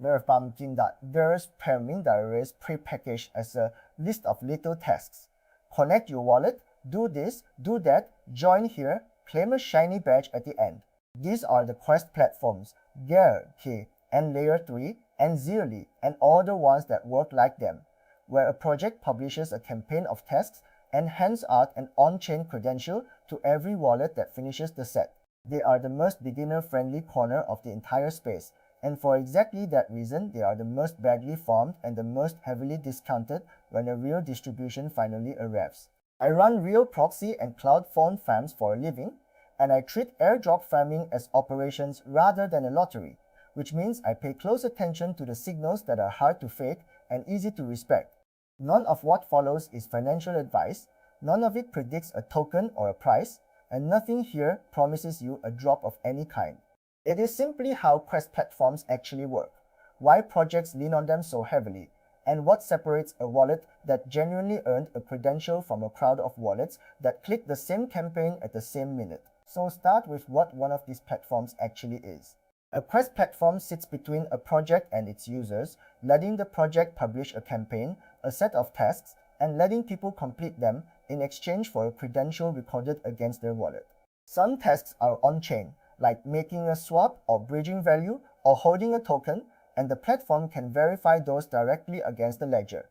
Layer3 is pre-packaged as a list of little tasks. Connect your wallet, do this, do that, join here, claim a shiny badge at the end. These are the Quest platforms, Galxe and Layer3 and Zealy and all the ones that work like them, where a project publishes a campaign of tasks and hands out an on-chain credential to every wallet that finishes the set. They are the most beginner-friendly corner of the entire space, and for exactly that reason, they are the most badly farmed and the most heavily discounted when a real distribution finally arrives. I run real proxy and cloud phone farms for a living, and I treat airdrop farming as operations rather than a lottery, which means I pay close attention to the signals that are hard to fake and easy to respect. None of what follows is financial advice, none of it predicts a token or a price, and nothing here promises you a drop of any kind. It is simply how Quest platforms actually work, why projects lean on them so heavily, and what separates a wallet that genuinely earned a credential from a crowd of wallets that click the same campaign at the same minute. So start with what one of these platforms actually is. A Quest platform sits between a project and its users, letting the project publish a campaign, a set of tasks, and letting people complete them in exchange for a credential recorded against their wallet. Some tasks are on-chain, like making a swap or bridging value or holding a token, and the platform can verify those directly against the ledger.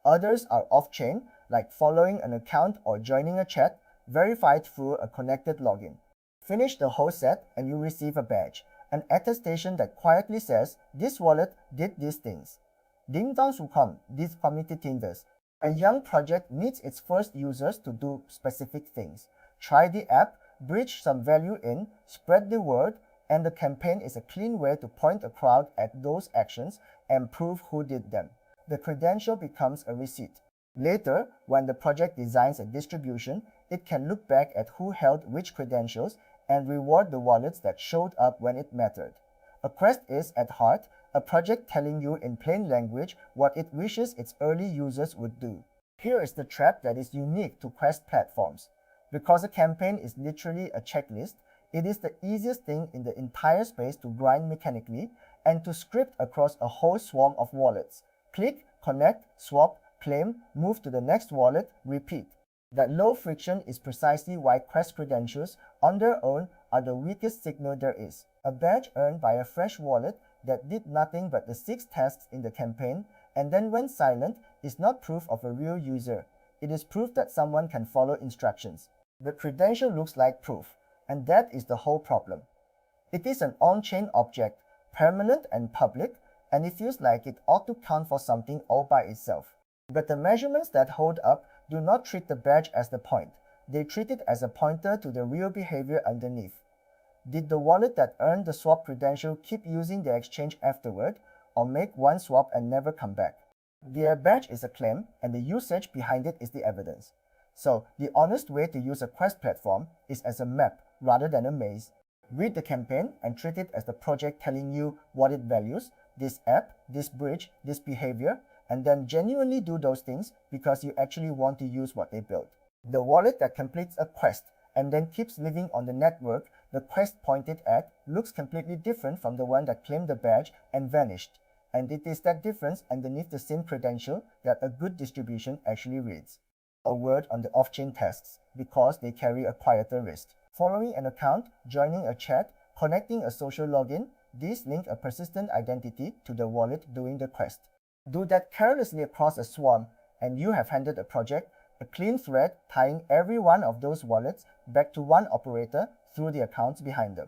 Others are off-chain, like following an account or joining a chat, verified through a connected login. Finish the whole set and you receive a badge, an attestation that quietly says, this wallet did these things. Ding dong sukom, these community tinders. A young project needs its first users to do specific things. Try the app, bridge some value in, spread the word, and the campaign is a clean way to point a crowd at those actions and prove who did them. The credential becomes a receipt. Later, when the project designs a distribution, it can look back at who held which credentials and reward the wallets that showed up when it mattered. A Quest is, at heart, a project telling you in plain language what it wishes its early users would do. Here is the trap that is unique to Quest platforms. Because a campaign is literally a checklist, it is the easiest thing in the entire space to grind mechanically and to script across a whole swarm of wallets. Click, connect, swap, claim, move to the next wallet, repeat. That low friction is precisely why Quest credentials on their own are the weakest signal there is. A badge earned by a fresh wallet that did nothing but the 6 tasks in the campaign and then went silent is not proof of a real user. It is proof that someone can follow instructions. The credential looks like proof, and that is the whole problem. It is an on-chain object, permanent and public, and it feels like it ought to count for something all by itself. But the measurements that hold up do not treat the badge as the point. They treat it as a pointer to the real behavior underneath. Did the wallet that earned the swap credential keep using the exchange afterward, or make one swap and never come back? Their badge is a claim, and the usage behind it is the evidence. So, the honest way to use a Quest platform is as a map rather than a maze. Read the campaign and treat it as the project telling you what it values, this app, this bridge, this behavior, and then genuinely do those things because you actually want to use what they built. The wallet that completes a quest and then keeps living on the network the quest pointed at looks completely different from the one that claimed the badge and vanished. And it is that difference underneath the same credential that a good distribution actually reads. A word on the off-chain tasks, because they carry a quieter risk. Following an account, joining a chat, connecting a social login, these link a persistent identity to the wallet doing the quest. Do that carelessly across a swarm, and you have handed a project a clean thread tying every one of those wallets back to one operator through the accounts behind them.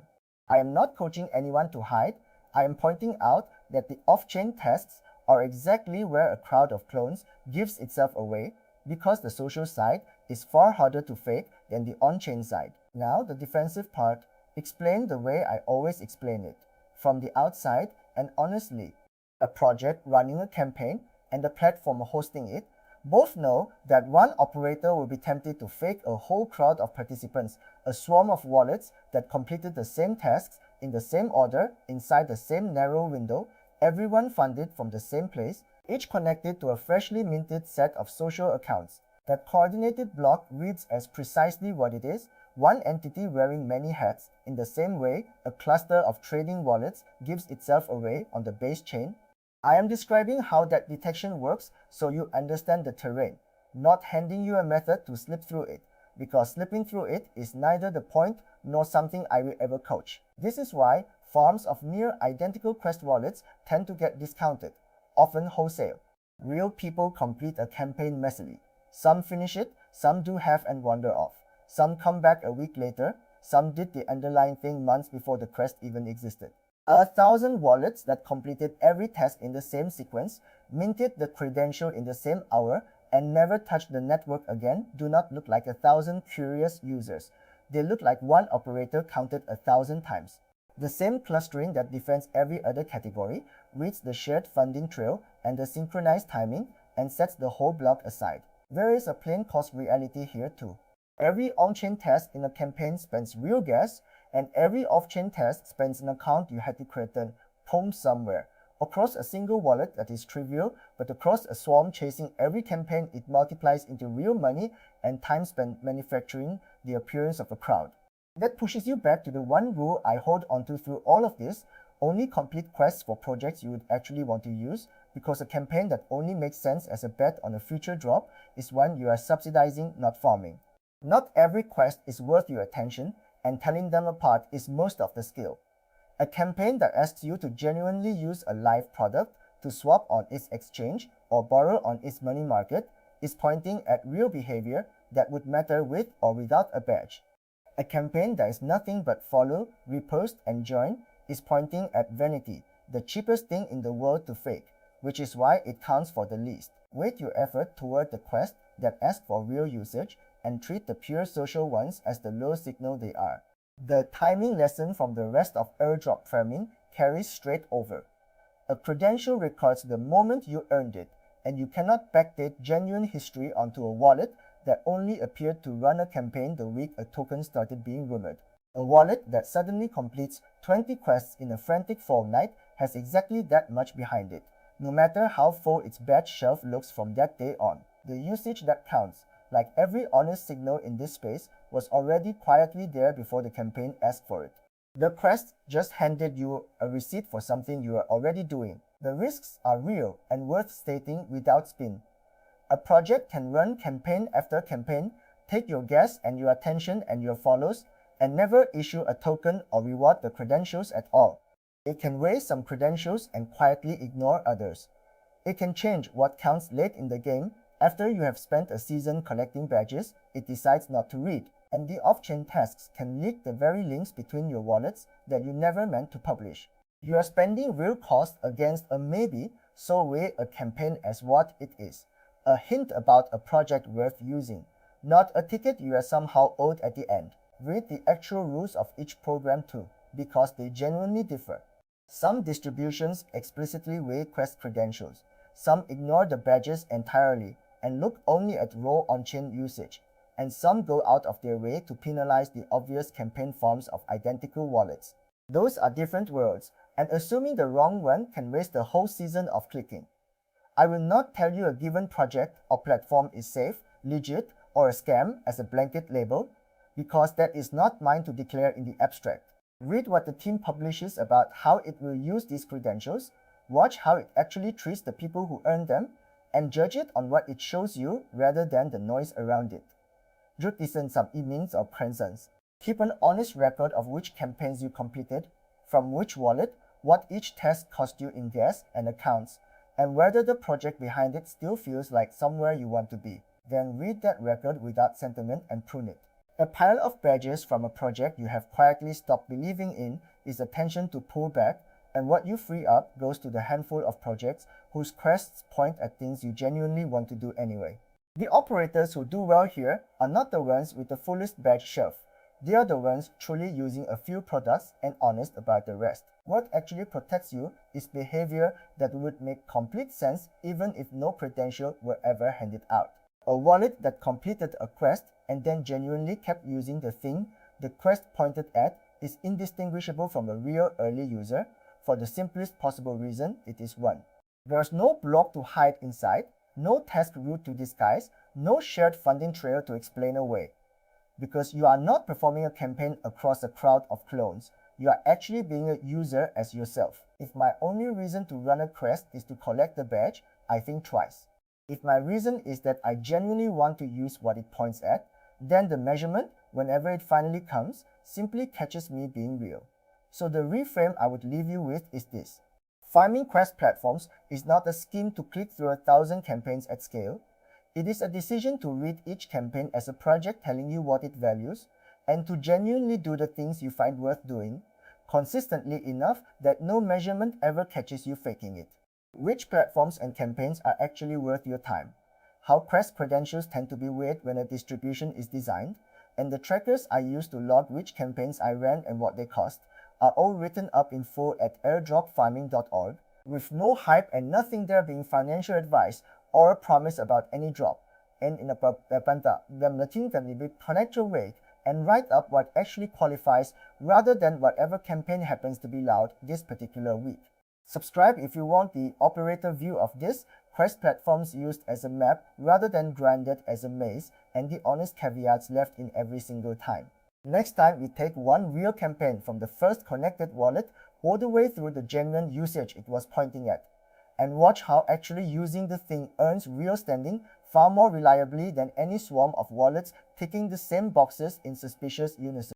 I am not coaching anyone to hide. I am pointing out that the off-chain tasks are exactly where a crowd of clones gives itself away because the social side is far harder to fake than the on-chain side. Now the defensive part, explain the way I always explain it, from the outside and honestly. A project running a campaign and the platform hosting it both know that one operator will be tempted to fake a whole crowd of participants, a swarm of wallets that completed the same tasks in the same order inside the same narrow window, everyone funded from the same place, each connected to a freshly minted set of social accounts. That coordinated block reads as precisely what it is, one entity wearing many hats, in the same way a cluster of trading wallets gives itself away on the base chain. I am describing how that detection works so you understand the terrain, not handing you a method to slip through it, because slipping through it is neither the point nor something I will ever coach. This is why farms of near identical Quest wallets tend to get discounted, often wholesale. Real people complete a campaign messily. Some finish it, some do half and wander off. Some come back a week later, some did the underlying thing months before the quest even existed. 1,000 wallets that completed every task in the same sequence, minted the credential in the same hour, and never touched the network again do not look like 1,000 curious users. They look like one operator counted 1,000 times. The same clustering that defends every other category reads the shared funding trail and the synchronized timing and sets the whole block aside. There is a plain cost reality here too. Every on-chain task in a campaign spends real gas, and every off-chain task spends an account you had to create and pump somewhere. Across a single wallet that is trivial, but across a swarm chasing every campaign it multiplies into real money and time spent manufacturing the appearance of a crowd. That pushes you back to the one rule I hold onto through all of this: only complete quests for projects you would actually want to use, because a campaign that only makes sense as a bet on a future drop is one you are subsidizing, not farming. Not every quest is worth your attention, and telling them apart is most of the skill. A campaign that asks you to genuinely use a live product, to swap on its exchange, or borrow on its money market, is pointing at real behavior that would matter with or without a badge. A campaign that is nothing but follow, repost, and join is pointing at vanity, the cheapest thing in the world to fake, which is why it counts for the least. Weight your effort toward the quest that ask for real usage, and treat the pure social ones as the low signal they are. The timing lesson from the rest of airdrop farming carries straight over. A credential records the moment you earned it, and you cannot backdate genuine history onto a wallet that only appeared to run a campaign the week a token started being rumored. A wallet that suddenly completes 20 quests in a frantic fortnight has exactly that much behind it, no matter how full its badge shelf looks from that day on. The usage that counts, like every honest signal in this space, was already quietly there before the campaign asked for it. The quest just handed you a receipt for something you are already doing. The risks are real and worth stating without spin. A project can run campaign after campaign, take your gas and your attention and your follows, and never issue a token or reward the credentials at all. It can raise some credentials and quietly ignore others. It can change what counts late in the game. After you have spent a season collecting badges, it decides not to read, and the off-chain tasks can leak the very links between your wallets that you never meant to publish. You are spending real cost against a maybe, so weigh a campaign as what it is: a hint about a project worth using, not a ticket you are somehow owed at the end. Read the actual rules of each program too, because they genuinely differ. Some distributions explicitly weigh quest credentials, some ignore the badges entirely and look only at raw on-chain usage, and some go out of their way to penalize the obvious campaign forms of identical wallets. Those are different worlds, and assuming the wrong one can waste the whole season of clicking. I will not tell you a given project or platform is safe, legit, or a scam as a blanket label, because that is not mine to declare in the abstract. Read what the team publishes about how it will use these credentials, watch how it actually treats the people who earn them, and judge it on what it shows you rather than the noise around it. Rút diesen some means or presence. Keep an honest record of which campaigns you completed, from which wallet, what each task cost you in gas and accounts, and whether the project behind it still feels like somewhere you want to be. Then read that record without sentiment and prune it. A pile of badges from a project you have quietly stopped believing in is a tension to pull back, and what you free up goes to the handful of projects whose quests point at things you genuinely want to do anyway. The operators who do well here are not the ones with the fullest badge shelf. They are the ones truly using a few products and honest about the rest. What actually protects you is behavior that would make complete sense even if no credential were ever handed out. A wallet that completed a quest and then genuinely kept using the thing the quest pointed at is indistinguishable from a real early user, for the simplest possible reason: it is one. There's no block to hide inside, no task route to disguise, no shared funding trail to explain away. because you are not performing a campaign across a crowd of clones. You are actually being a user as yourself. If my only reason to run a quest is to collect the badge, I think twice. If my reason is that I genuinely want to use what it points at, then the measurement, whenever it finally comes, simply catches me being real. So the reframe I would leave you with is this. Farming quest platforms is not a scheme to click through 1,000 campaigns at scale. It is a decision to read each campaign as a project telling you what it values, and to genuinely do the things you find worth doing, consistently enough that no measurement ever catches you faking it. Which platforms and campaigns are actually worth your time? How quest credentials tend to be weighed when a distribution is designed, and the trackers I use to log which campaigns I ran and what they cost are all written up in full at airdropfarming.org, with no hype and nothing there being financial advice or a promise about any drop. And in a panta, the can be connect your weight and write up what actually qualifies rather than whatever campaign happens to be loud this particular week. Subscribe if you want the operator view of this, quest platforms used as a map rather than branded as a maze, and the honest caveats left in every single time. Next time, we take one real campaign from the first connected wallet all the way through the genuine usage it was pointing at, and watch how actually using the thing earns real standing far more reliably than any swarm of wallets ticking the same boxes in suspicious unison.